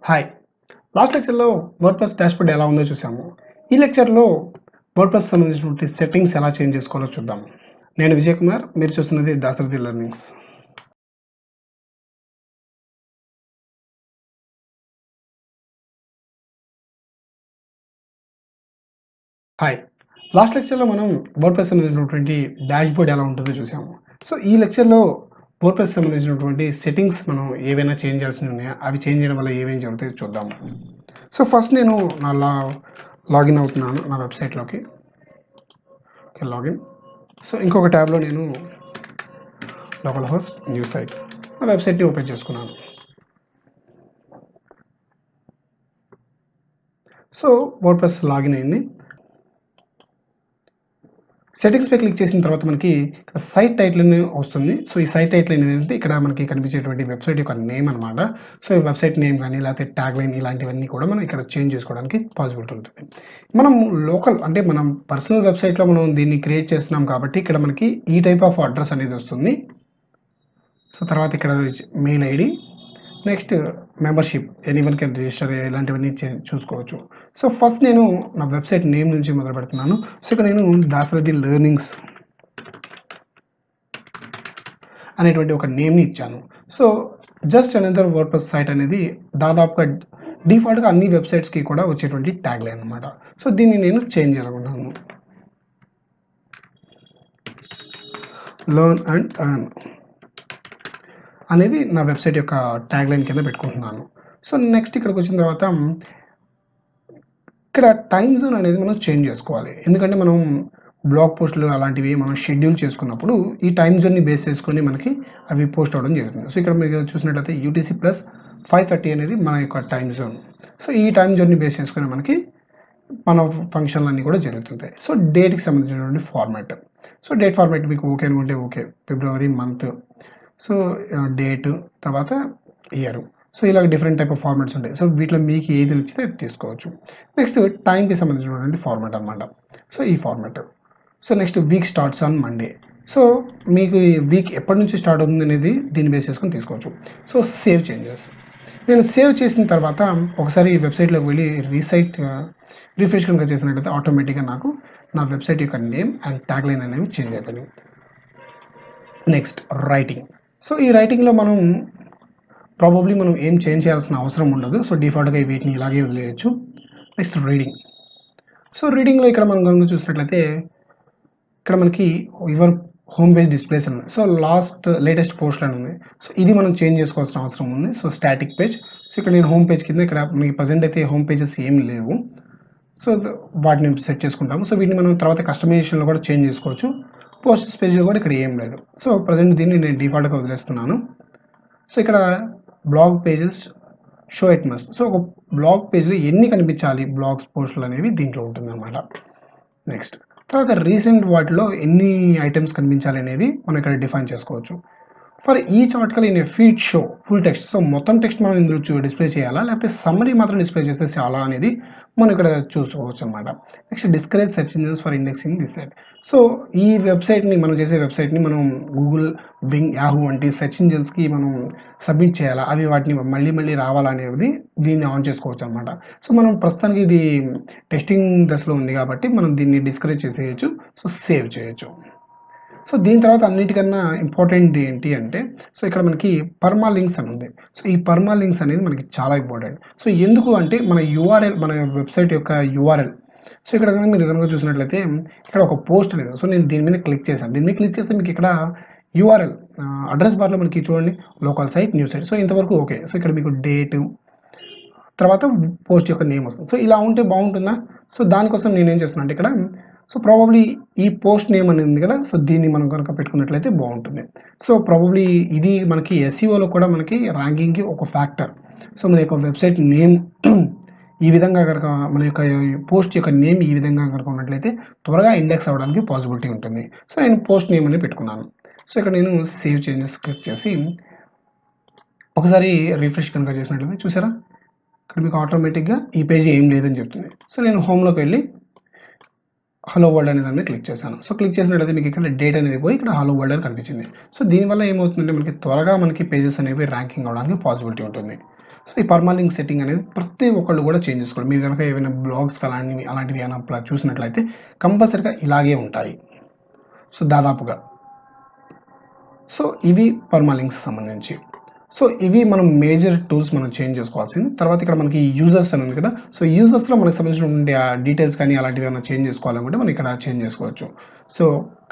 Hi! Last లెక్చర్‌లో WordPress dashboard ఎలా ఉందో చూసాము. ఈ లెక్చర్‌లో వర్డ్‌ప్రెస్ సంబంధించినటువంటి సెట్టింగ్స్ ఎలా చేంజ్ చేసుకోవాలో చూద్దాం. నేను విజయ్ కుమార్. మీరు చూస్తున్నది దాసరథి లెర్నింగ్స్. హాయ్! లాస్ట్ లెక్చర్‌లో మనం వర్డ్‌ప్రెస్ సంబంధించినటువంటి డాష్‌బోర్డ్ ఎలా ఉంటుందో చూసాము. సో, ఈ లెక్చర్‌లో వర్డ్‌ప్రెస్ సంబంధించినటువంటి సెట్టింగ్స్ మనం ఏవైనా చేంజ్ చేయాల్సినవి ఉన్నాయా? అవి చేంజ్ చేయడం వల్ల ఏమేమి జరుగుతాయో చూద్దాము. సో, ఫస్ట్ నేను నా లాగిన్ అవుతున్నాను నా వెబ్‌సైట్‌లోకి. ఓకే. లాగిన్. సో, ఇంకొక ట్యాబ్‌లో నేను లోకల్ హోస్ట్ న్యూ సైట్ ఆ వెబ్సైట్ని ఓపెన్ చేసుకున్నాను. సో వర్డ్‌ప్రెస్ లాగిన్ అయింది. సెట్టింగ్స్పై క్లిక్ చేసిన తర్వాత మనకి ఇక్కడ సైట్ టైటిల్ అని వస్తుంది. సో ఈ సైట్ టైటిల్ ఏంటంటే ఇక్కడ మనకి కనిపించేటువంటి వెబ్సైట్ యొక్క నేమ్ అనమాట. సో ఈ వెబ్సైట్ నేమ్ కానీ లేకపోతే ట్యాగ్ లైన్ ఇలాంటివన్నీ కూడా మనం ఇక్కడ చేంజ్ చేసుకోవడానికి పాసిబిలిటీ ఉంటుంది. మనం లోకల్ అంటే మనం పర్సనల్ వెబ్సైట్లో మనం దీన్ని క్రియేట్ చేస్తున్నాం కాబట్టి ఇక్కడ మనకి ఈ టైప్ ఆఫ్ అడ్రస్ అనేది వస్తుంది. సో తర్వాత ఇక్కడ mail ID, next membership anyone can register ఇలాంటివన్నీ చూసుకోవచ్చు. సో ఫస్ట్ నేను నా వెబ్సైట్ నేమ్ నుంచి మొదలు పెడుతున్నాను. సో ఇక్కడ నేను దాసరథి లెర్నింగ్స్ అనేటువంటి ఒక నేమ్ని ఇచ్చాను. So just another WordPress site అనేది దాదాపుగా డిఫాల్ట్గా అన్ని వెబ్సైట్స్కి కూడా వచ్చేటువంటి ట్యాగ్ లైన్ అనమాట. సో దీన్ని నేను చేంజ్ చేయాలనుకుంటున్నాను. లెర్న్ అండ్ ఎర్న్ అనేది నా వెబ్సైట్ యొక్క ట్యాగ్ లైన్ కింద పెట్టుకుంటున్నాను. సో నెక్స్ట్ ఇక్కడికి వచ్చిన తర్వాత ఇక్కడ టైమ్ జోన్ అనేది మనం చేంజ్ చేసుకోవాలి. ఎందుకంటే మనం బ్లాగ్ పోస్టులు అలాంటివి మనం షెడ్యూల్ చేసుకున్నప్పుడు ఈ టైమ్ జోన్ని బేస్ చేసుకొని మనకి అవి పోస్ట్ అవ్వడం జరుగుతుంది. సో ఇక్కడ మీరు చూసినట్లయితే యూటీసీ ప్లస్ 5:30 అనేది మన యొక్క టైమ్ జోన్. సో ఈ టైమ్ జోన్ని బేస్ చేసుకొని మనకి మన ఫంక్షన్లు అన్నీ కూడా జరుగుతుంటాయి. సో డేట్కి సంబంధించినటువంటి ఫార్మాట్. సో డేట్ ఫార్మాట్ మీకు ఓకే అనుకుంటే ఓకే. ఫిబ్రవరి మంత్, సో డేట్, తర్వాత ఇయర్. సో ఇలా డిఫరెంట్ టైప్ ఆఫ్ ఫార్మాట్స్ ఉంటాయి. సో వీటిలో మీకు ఏది నచ్చితే అది తీసుకోవచ్చు. నెక్స్ట్ టైంకి సంబంధించినటువంటి ఫార్మాట్ అనమాట. సో ఈ format. So next week starts on Monday. So మీకు ఈ వీక్ ఎప్పటి నుంచి స్టార్ట్ అవుతుంది అనేది దీన్ని బేస్ చేసుకొని తీసుకోవచ్చు. So save changes. నేను సేవ్ చేసిన తర్వాత ఒకసారి ఈ వెబ్సైట్లోకి వెళ్ళి రీఫ్రెష్ కనుక చేసినట్లయితే ఆటోమేటిక్గా నాకు నా వెబ్సైట్ యొక్క నేమ్ అండ్ ట్యాగ్ లైన్ అనేవి చేంజ్ అయిపోయినాయి. Next writing. సో ఈ రైటింగ్లో మనం ప్రాబబ్లీ మనం ఏం చేంజ్ చేయాల్సిన అవసరం ఉండదు. సో డిఫాల్ట్గా వీటిని ఇలాగే వదిలేయచ్చు. Next reading. సో రీడింగ్లో ఇక్కడ మనం కనుక చూసినట్లయితే ఇక్కడ మనకి యువర్ హోమ్ పేజ్ డిస్ప్లేస్ అని ఉంది. సో లేటెస్ట్ పోస్ట్లు అని ఉంది. సో ఇది మనం చేంజ్ చేసుకోవాల్సిన అవసరం ఉంది. So static page. సో ఇక్కడ నేను హోమ్ పేజ్ కింద ఇక్కడ మనకి ప్రజెంట్ అయితే హోమ్ పేజెస్ ఏమి లేవు. సో వాటిని సెట్ చేసుకుంటాము. సో వీటిని మనం తర్వాత కస్టమైజేషన్లో కూడా చేంజ్ చేసుకోవచ్చు. పోస్టర్స్ పేజ్లో కూడా ఇక్కడ ఏం లేదు. సో ప్రజెంట్ దీన్ని నేను డిఫాల్ట్గా వదిలేస్తున్నాను. సో ఇక్కడ blog pages show it must. So ఒక బ్లాగ్ పేజ్లో ఎన్ని కనిపించాలి బ్లాగ్స్ పోస్టులు అనేవి దీంట్లో ఉంటుంది అనమాట. నెక్స్ట్ తర్వాత రీసెంట్ వాటిలో ఎన్ని ఐటమ్స్ కనిపించాలి అనేది మనం ఇక్కడ డిఫైన్ చేసుకోవచ్చు. For each article in a feed show full text. So మొత్తం టెక్స్ట్ మనం ఇందులో డిస్ప్లే చేయాలా లేకపోతే సమ్మరీ మాత్రం డిస్ప్లే చేస్తే చాలా అనేది మనం ఇక్కడ చూసుకోవచ్చు అనమాట. Next discourage search engines for indexing this site. So ఈ వెబ్సైట్ని మనం చేసే వెబ్సైట్ని మనం గూగుల్, బింగ్, యాహూ వంటి సెర్చ్ ఇంజిన్స్కి మనం సబ్మిట్ చేయాలా, అవి వాటిని మళ్ళీ రావాలనేది దీన్ని ఆన్ చేసుకోవచ్చు అనమాట. సో మనం ప్రస్తుతానికి ఇది టెస్టింగ్ దశలో ఉంది కాబట్టి మనం దీన్ని డిస్కరేజ్ చేసేయచ్చు. సో సేవ్ చేయొచ్చు. సో దీని తర్వాత అన్నిటికన్నా ఇంపార్టెంట్ ఏంటి అంటే సో ఇక్కడ మనకి పర్మా లింక్స్ అని ఉంది. సో ఈ పర్మా లింక్స్ అనేది మనకి చాలా ఇంపార్టెంట్. సో ఎందుకు అంటే మన వెబ్సైట్ యొక్క యూఆర్ఎల్. సో ఇక్కడ కనుక మీరు కనుక చూసినట్లయితే ఇక్కడ ఒక పోస్ట్ అనేది. సో నేను దీని మీద క్లిక్ చేశాను. దీని మీద క్లిక్ చేస్తే మీకు ఇక్కడ యూఆర్ఎల్ అడ్రస్ బార్లో మనకి చూడండి local site, new site. So ఇంతవరకు ఓకే. సో ఇక్కడ మీకు డేట్, తర్వాత పోస్ట్ యొక్క నేమ్ వస్తుంది. సో ఇలా ఉంటే బాగుంటుందా? సో దానికోసం నేను ఏం చేస్తున్నాను అంటే ఇక్కడ సో ప్రాబబ్లీ ఈ పోస్ట్ నేమ్ అనేది ఉంది కదా. సో దీన్ని మనం కనుక పెట్టుకున్నట్లయితే బాగుంటుంది. సో ప్రాబబ్లీ ఇది మనకి ఎస్ఈఓలో కూడా మనకి ర్యాంకింగ్కి ఒక ఫ్యాక్టర్. సో మన యొక్క వెబ్సైట్ నేమ్ ఈ విధంగా కనుక మన యొక్క పోస్ట్ యొక్క నేమ్ ఈ విధంగా కనుక ఉన్నట్లయితే త్వరగా ఇండెక్స్ అవ్వడానికి పాసిబిలిటీ ఉంటుంది. సో నేను పోస్ట్ నేమ్ అని పెట్టుకున్నాను. సో ఇక్కడ నేను సేవ్ చేంజెస్ క్లిక్ చేసి ఒకసారి రిఫ్రెష్ కనుక చేసినట్లయితే చూసారా ఇక్కడ మీకు ఆటోమేటిక్గా ఈ పేజీ ఏం లేదని చెప్తుంది. సో నేను హోమ్లోకి వెళ్ళి హలో వరల్డ్ అనే దాన్ని క్లిక్ చేశాను. సో క్లిక్ చేసినట్లయితే మీకు ఇక్కడ డేట్ అనేది పోయి ఇక్కడ హలో వరల్డ్ అని కనిపించింది. సో దీనివల్ల ఏమవుతుందంటే మనకి త్వరగా మనకి పేజెస్ అనేవి ర్యాంకింగ్ అవడానికి పాసిబిలిటీ ఉంటుంది. సో ఈ పర్మాలింక్ సెట్టింగ్ అనేది ప్రతి ఒక్కళ్ళు కూడా చేంజ్ చేసుకోవాలి. మీరు కనుక ఏమైనా బ్లాగ్స్ అలాంటివి ఏమైనా చూసినట్లయితే కంపల్సరీగా ఇలాగే ఉంటాయి. సో దాదాపుగా సో ఇవి పర్మాలింక్స్ సంబంధించి. సో ఇవి మనం మేజర్ టూల్స్ మనం చేంజ్ చేసుకోవాల్సింది. తర్వాత ఇక్కడ మనకి యూజర్స్ అని ఉంది కదా, సో యూజర్స్లో మనకు సంబంధించినటువంటి డీటెయిల్స్ కానీ అలాంటివి ఏమైనా చేంజ్ చేసుకోవాలనుకుంటే మనం ఇక్కడ చేంజ్ చేసుకోవచ్చు. సో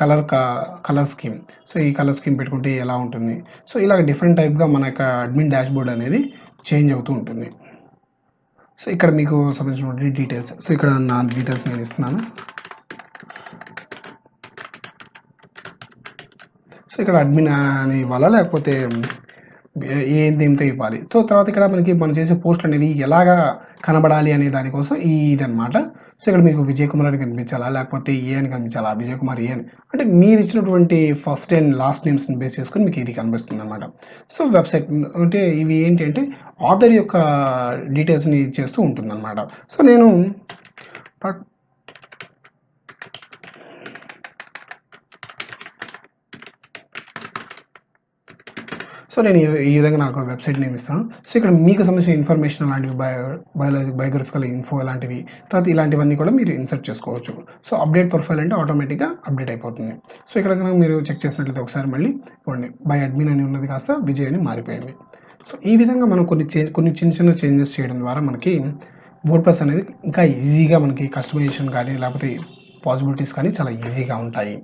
కలర్ స్కీమ్, సో ఈ కలర్ స్కీమ్ పెట్టుకుంటే ఎలా ఉంటుంది. సో ఇలా డిఫరెంట్ టైప్గా మన యొక్క అడ్మిన్ డాష్ బోర్డ్ అనేది చేంజ్ అవుతూ ఉంటుంది. సో ఇక్కడ మీకు సంబంధించినటువంటి డీటెయిల్స్, సో ఇక్కడ నా డీటెయిల్స్ నేను ఇస్తున్నాను. సో ఇక్కడ అడ్మిన్ అని ఇవ్వాలా లేకపోతే దేంతో ఇవ్వాలి. సో తర్వాత ఇక్కడ మనం చేసే పోస్ట్ అనేవి ఎలాగా కనబడాలి అనే దానికోసం ఇదనమాట. సో ఇక్కడ మీకు విజయ్ కుమార్ అని కనిపించాలా లేకపోతే ఏ అని కనిపించాలా, విజయ్ కుమార్ ఏ అని, అంటే మీరు ఇచ్చినటువంటి ఫస్ట్ అండ్ లాస్ట్ నేమ్స్ని బేస్ చేసుకొని మీకు ఇది కనిపిస్తుంది అనమాట. సో వెబ్సైట్ అంటే ఇవి ఏంటి అంటే ఆథర్ యొక్క డీటెయిల్స్ని చేస్తూ ఉంటుంది అనమాట. సో నేను సో నేను ఈ విధంగా నాకు వెబ్సైట్ నేమ్ ఇస్తాను. సో ఇక్కడ మీకు సంబంధించిన ఇన్ఫర్మేషన్ అలాంటివి బయోగ్రఫికల్ ఇన్ఫో లాంటివి, తర్వాత ఇలాంటివన్నీ కూడా మీరు ఇన్సర్ట్ చేసుకోవచ్చు. సో అప్డేట్ ప్రొఫైల్ అంటే ఆటోమేటిక్గా అప్డేట్ అయిపోతుంది. సో ఇక్కడ కనుక మీరు చెక్ చేసినట్లయితే ఒకసారి మళ్ళీ చూడండి, బై అడ్మిన్ అని ఉన్నది కాస్త విజయ్ అని మారిపోయింది. సో ఈ విధంగా మనం కొన్ని చిన్న చేంజెస్ చేయడం ద్వారా మనకి వర్డ్ప్రెస్ అనేది ఇంకా ఈజీగా మనకి కస్టమైజేషన్ కానీ లేకపోతే పాసిబిలిటీస్ కానీ చాలా ఈజీగా ఉంటాయి.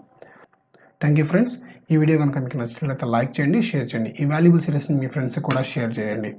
Thank you friends. ఈ వీడియో కనుక మీకు నచ్చినట్లయితే లైక్ చేయండి, షేర్ చేయండి. ఈ వాల్యుబుల్ సిరీస్ని మీ ఫ్రెండ్స్కి కూడా షేర్ చేయండి.